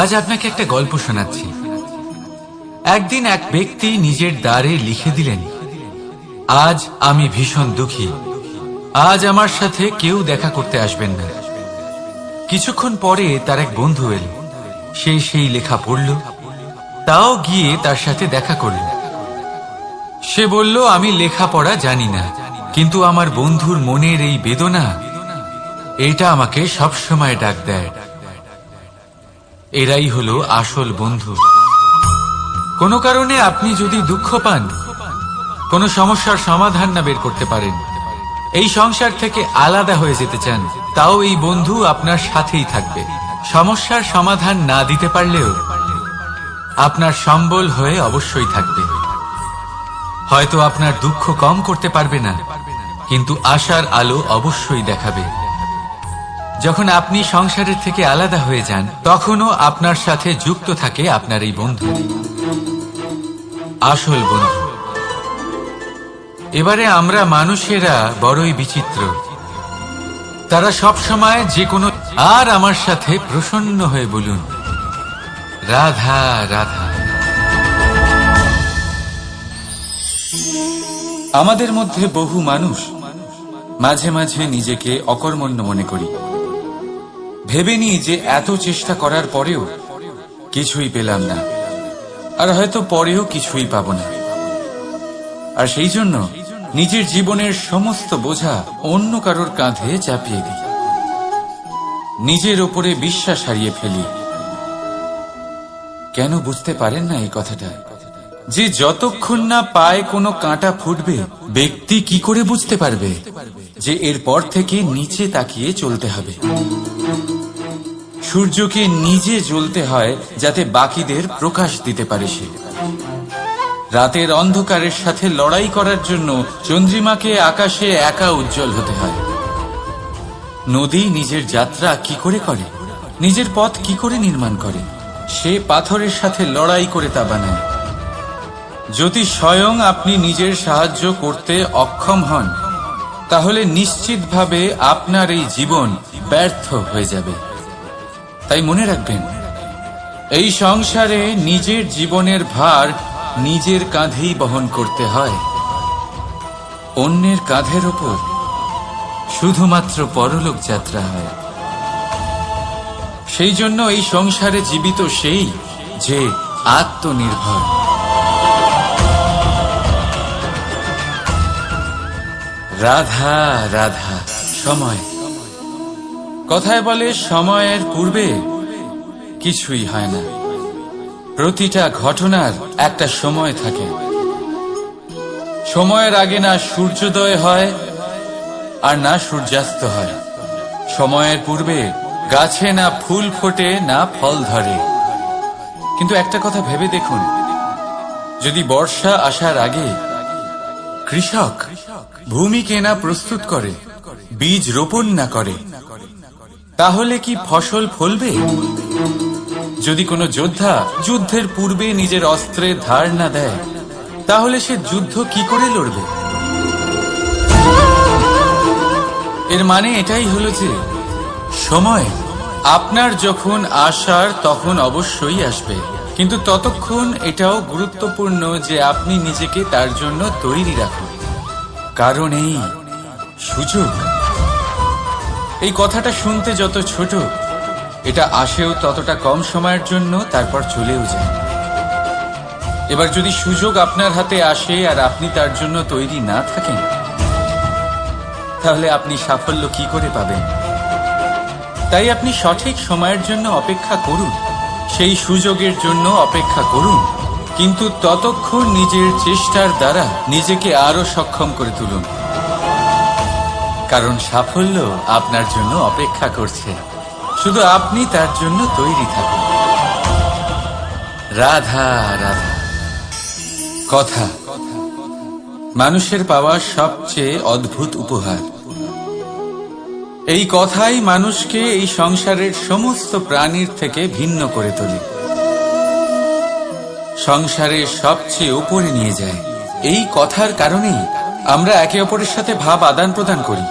আজ আপনাকে একটা গল্প শোনাচ্ছি। একদিন এক ব্যক্তি নিজের দ্বারে লিখে দিলেন, আজ আমি ভীষণ দুঃখী, আজ আমার সাথে কেউ দেখা করতে আসবেন না। কিছুক্ষণ পরে তার এক বন্ধু এল, সে সেই লেখা পড়ল, তাও গিয়ে তার সাথে দেখা করল। সে বলল, আমি লেখাপড়া জানি না, কিন্তু আমার বন্ধুর মনের এই বেদনা, এটা আমাকে সবসময় ডাক দেয়। এরাই হলো আসল বন্ধু। কোনো কারণে আপনি যদি দুঃখ পান, কোনো সমস্যার সমাধান না বের করতে পারেন, এই সংসার থেকে আলাদা হয়ে যেতে চান, তাও এই বন্ধু আপনার সাথেই থাকবে। সমস্যার সমাধান না দিতে পারলেও আপনার সম্বল হয়ে অবশ্যই থাকবে। হয়তো আপনার দুঃখ কম করতে পারবে না, কিন্তু আশার আলো অবশ্যই দেখাবে। যখন আপনি সংসারের থেকে আলাদা হয়ে যান, তখনও আপনার সাথে যুক্ত থাকে আপনার এই বন্ধু, আসল বন্ধু। এবারে আমরা মানুষেরা বড়ই বিচিত্র। তারা সব সময় যে কোনো, আর আমার সাথে প্রসন্ন হয়ে বলুন, রাধা রাধা। আমাদের মধ্যে বহু মানুষ মাঝে মাঝে নিজেকে অকর্মণ্য মনে করি, ভেবে নিই যে এত চেষ্টা করার পরেও কিছুই পেলাম না, আর হয়তো পরেও কিছুই পাব না। আর সেই জন্য নিজের জীবনের সমস্ত বোঝা অন্য কারোর কাঁধে চাপিয়ে দিই, নিজের ওপরে বিশ্বাস হারিয়ে ফেলি। কেন বুঝতে পারেন না এই কথাটা, যে যতক্ষণ না পায়ে কোনো কাঁটা ফুটবে, ব্যক্তি কি করে বুঝতে পারবে যে এরপর থেকে নিচে তাকিয়ে চলতে হবে। সূর্যকে নিজে জ্বলতে হয় যাতে বাকিদের প্রকাশ দিতে পারে সে। রাতের অন্ধকারের সাথে লড়াই করার জন্য চন্দ্রিমাকে আকাশে একা উজ্জ্বল হতে হয়। নদী নিজের যাত্রা কি করে করে, নিজের পথ কি করে নির্মাণ করে, সে পাথরের সাথে লড়াই করে তা বানায়। যদি স্বয়ং আপনি নিজের সাহায্য করতে অক্ষম হন, তাহলে নিশ্চিতভাবে আপনার এই জীবন ব্যর্থ হয়ে যাবে। তাই মনে রাখবেন, এই সংসারে নিজের জীবনের ভার নিজের কাঁধেই বহন করতে হয়। অন্যের কাঁধের ওপর শুধুমাত্র পরলোক যাত্রা হয়। সেই জন্য এই সংসারে জীবিত সেই যে আত্মনির্ভর। রাধা রাধা। সময়, কথায় বলে সময়ের পূর্বে কিছুই হয় না। প্রতিটা ঘটনার একটা সময় থাকে। সময়ের আগে না সূর্যোদয় হয় আর না সূর্যাস্ত হয়। সময়ের পূর্বে গাছে না ফুল ফোটে না ফল ধরে। কিন্তু একটা কথা ভেবে দেখুন, যদি বর্ষা আসার আগে কৃষক ভূমিকে না প্রস্তুত করে, বীজ রোপণ না করে, তাহলে কি ফসল ফলবে? যদি কোনো যোদ্ধা যুদ্ধের পূর্বে নিজের অস্ত্রের ধার না দেয়, তাহলে সে যুদ্ধ কি করে লড়বে? এর মানে এটাই হলো যে সময় আপনার যখন আসার তখন অবশ্যই আসবে, কিন্তু ততক্ষণ এটাও গুরুত্বপূর্ণ যে আপনি নিজেকে তার জন্য তৈরি রাখুন। কারণ এই সুযোগ, এই কথাটা শুনতে যত ছোট, এটা আসেও ততটা কম সময়ের জন্য, তারপর চলেও যায়। এবার যদি সুযোগ আপনার হাতে আসে আর আপনি তার জন্য তৈরি না থাকেন, তাহলে আপনি সাফল্য কি করে পাবেন? তাই আপনি সঠিক সময়ের জন্য অপেক্ষা করুন, সেই সুযোগের জন্য অপেক্ষা করুন, কিন্তু ততক্ষণ নিজের চেষ্টার দ্বারা নিজেকে আরো সক্ষম করে তুলুন। কারণ সাফল্য আপনার জন্য অপেক্ষা করছে, শুধু আপনি তার জন্য তৈরি থাকুন। রাধা রাধা। কথা মানুষের পাওয়া সবচেয়ে অদ্ভুত উপহার। এই কথাই মানুষকে এই সংসারের সমস্ত প্রাণীর থেকে ভিন্ন করে তোলে, সংসারের সবচেয়ে উপরে নিয়ে যায়। এই কথার কারণেই আমরা একে অপরের সাথে ভাব আদান প্রদান করি।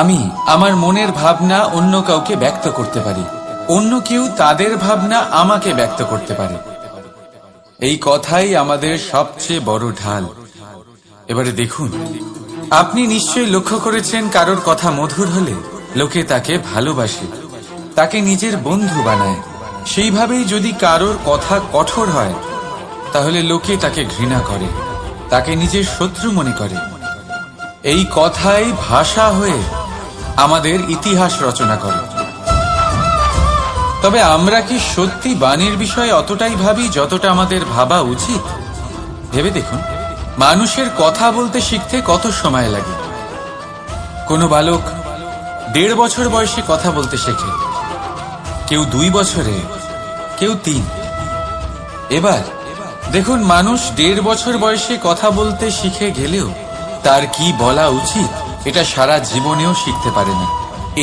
আমি আমার মনের ভাবনা অন্য কাউকে ব্যক্ত করতে পারি, অন্য কেউ তাদের ভাবনা আমাকে ব্যক্ত করতে পারে। এই কথাই আমাদের সবচেয়ে বড় ঢাল। এবারে দেখুন, আপনি নিশ্চয়ই লক্ষ্য করেছেন, কারোর কথা মধুর হলে লোকে তাকে ভালোবাসে, তাকে নিজের বন্ধু বানায়। সেইভাবেই যদি কারোর কথা কঠোর হয়, তাহলে লোকে তাকে ঘৃণা করে, তাকে নিজের শত্রু মনে করে। এই কথাই ভাষা হয়ে আমাদের ইতিহাস রচনা করে। তবে আমরা কি সত্যি বাণীর বিষয়ে অতটাই ভাবি যতটা আমাদের ভাবা উচিত? ভেবে দেখুন, মানুষের কথা বলতে শিখতে কত সময় লাগে। কোনো বালক 1.5 বছর বয়সে কথা বলতে শেখে, কেউ 2 বছরে, কেউ 3। এবার দেখুন, মানুষ 1.5 বছর বয়সে কথা বলতে শিখে গেলেও তার কি বলা উচিত এটা সারা জীবনেও শিখতে পারে না।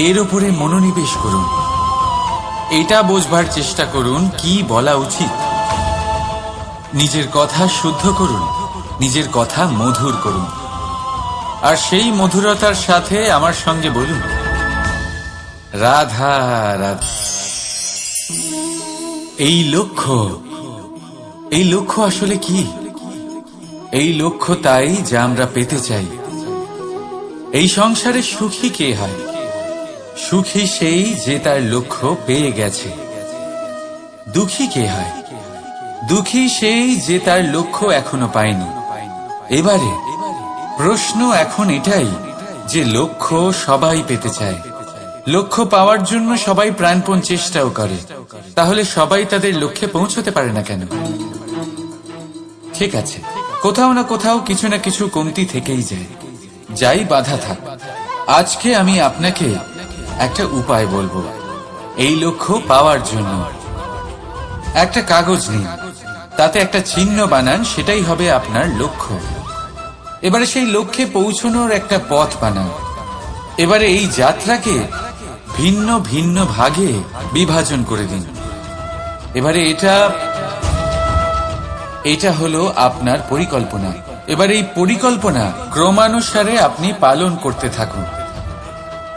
এর উপরে মনোনিবেশ করুন, এটা বোঝবার চেষ্টা করুন কি বলা উচিত। নিজের কথা শুদ্ধ করুন, নিজের কথা মধুর করুন, আর সেই মধুরতার সাথে আমার সঙ্গে বলুন, রাধা রাধা। এই লক্ষ্য আসলে কি? এই লক্ষ্য তাই যা আমরা পেতে চাই। এই সংসারে সুখী কে হয়? সুখী সেই যে তার লক্ষ্য পেয়ে গেছে। দুঃখী কে হয়? দুঃখী সেই যে তার লক্ষ্য এখনো পায়নি। এবারে প্রশ্ন এখন এটাই যে লক্ষ্য সবাই পেতে চায়, লক্ষ্য পাওয়ার জন্য সবাই প্রাণপণ চেষ্টাও করে, তাহলে সবাই তাদের লক্ষ্যে পৌঁছতে পারে না কেন? ঠিক আছে, কোথাও না কোথাও কিছু না কিছু কমতি থেকেই যায়, যাই বাধা থাক। আজকে আমি আপনাকে একটা উপায় বলবো এই লক্ষ্য পাওয়ার জন্য। একটা কাগজ নিন, তাতে একটা চিহ্ন বানান, সেটাই হবে আপনার লক্ষ্য। এবারে সেই লক্ষ্যে পৌঁছানোর একটা পথ বানান। এবারে এই যাত্রাকে ভিন্ন ভিন্ন ভাগে বিভাজন করে দিন। এবারে এটা হলো আপনার পরিকল্পনা। এবার এই পরিকল্পনা ক্রমানুসারে আপনি পালন করতে থাকুন,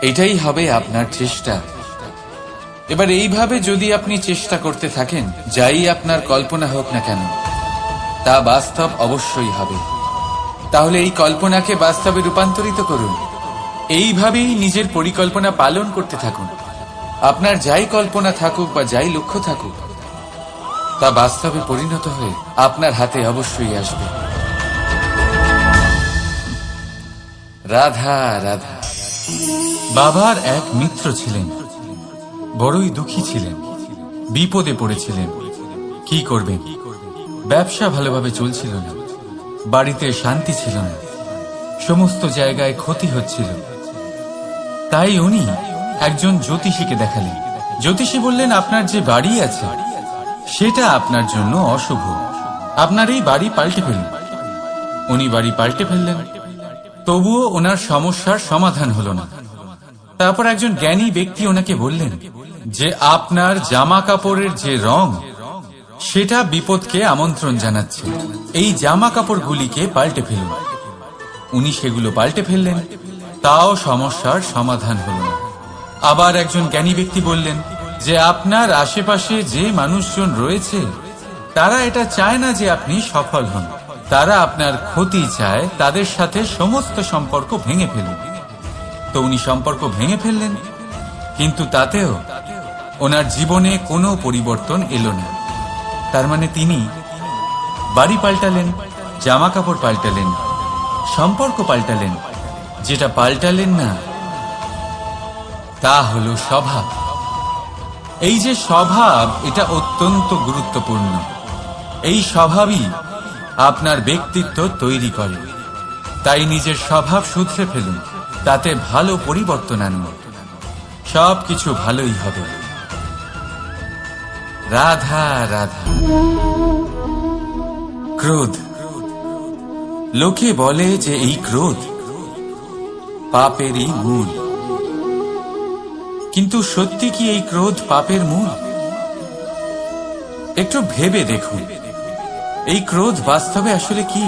এটাই হবে আপনার চেষ্টা। এবার এইভাবে যদি আপনি চেষ্টা করতে থাকেন, যাই আপনার কল্পনা হোক না কেন, তা বাস্তব অবশ্যই হবে। তাহলে এই কল্পনাকে বাস্তবে রূপান্তরিত করুন। এইভাবেই নিজের পরিকল্পনা পালন করতে থাকুন। আপনার যাই কল্পনা থাকুক বা যাই লক্ষ্য থাকুক, তা বাস্তবে পরিণত হয়ে আপনার হাতে অবশ্যই আসবে। রাধা রাধা। বাবার এক মিত্র ছিলেন, বড়ই দুঃখী ছিলেন, বিপদে পড়েছিলেন। কি করবেন? ব্যবসা ভালোভাবে চলছিল না, বাড়িতে শান্তি ছিল না, সমস্ত জায়গায় ক্ষতি হচ্ছিল। তাই উনি একজন জ্যোতিষীকে দেখালেন। জ্যোতিষী বললেন, আপনার যে বাড়ি আছে সেটা আপনার জন্য অশুভ, আপনার এই বাড়ি পাল্টে ফেলুন। উনি বাড়ি পাল্টে ফেললেন, তবুও ওনার সমস্যার সমাধান হলো না। তারপর একজন জ্ঞানী ব্যক্তি ওনাকে বললেন যে আপনার জামা কাপড়ের যে রং, সেটা বিপদকে আমন্ত্রণ জানাচ্ছে, এই জামা কাপড়গুলিকে পাল্টে ফেলুন। উনি সেগুলো পাল্টে ফেললেন, তাও সমস্যার সমাধান হল না। আবার একজন জ্ঞানী ব্যক্তি বললেন যে আপনার আশেপাশে যে মানুষজন রয়েছে, তারা এটা চায় না যে আপনি সফল হন, তারা আপনার ক্ষতি চায়, তাদের সাথে সমস্ত সম্পর্ক ভেঙে ফেলুন। তো উনি সম্পর্ক ভেঙে ফেললেন, কিন্তু তাতেও ওনার জীবনে কোনো পরিবর্তন এলো না। তার মানে তিনি বাড়ি পাল্টালেন, জামা কাপড় পাল্টালেন, সম্পর্ক পাল্টালেন, যেটা পাল্টালেন না তা হলো স্বভাব। এই যে স্বভাব, এটা অত্যন্ত গুরুত্বপূর্ণ। এই স্বভাবই আপনার ব্যক্তিত্ব তৈরি করে। তাই নিজের স্বভাব শুধরে ফেলুন, তাতে ভালো পরিবর্তন আনুন, সবকিছু ভালোই হবে। রাধা রাধা। ক্রোধ। লোকে বলে যে এই ক্রোধ পাপেরই মূল, কিন্তু সত্যি কি এই ক্রোধ পাপের মূল? একটু ভেবে দেখুন, এই ক্রোধ বাস্তবে আসলে কি?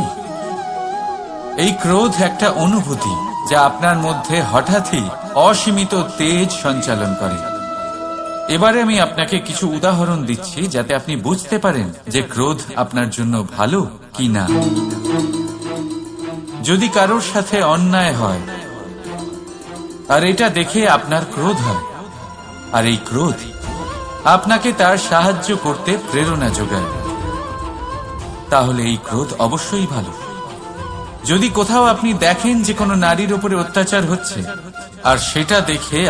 এই ক্রোধ একটা অনুভূতি যা আপনার মধ্যে হঠাৎই অসীমিত তেজ সঞ্চালন করে। এবারে আমি আপনাকে কিছু উদাহরণ দিচ্ছি যাতে আপনি বুঝতে পারেন যে ক্রোধ আপনার জন্য ভালো কি না। যদি কারোর সাথে অন্যায় হয় আর এটা দেখে আপনার ক্রোধ হয়, আর এই ক্রোধ আপনাকে তার সাহায্য করতে প্রেরণা যোগায়, তাহলে এই ক্রোধ অবশ্যই ভালো। যদি কোথাও আপনি দেখেন যে কোনো নারীর উপরে অত্যাচার হচ্ছে আর সেটা দেখে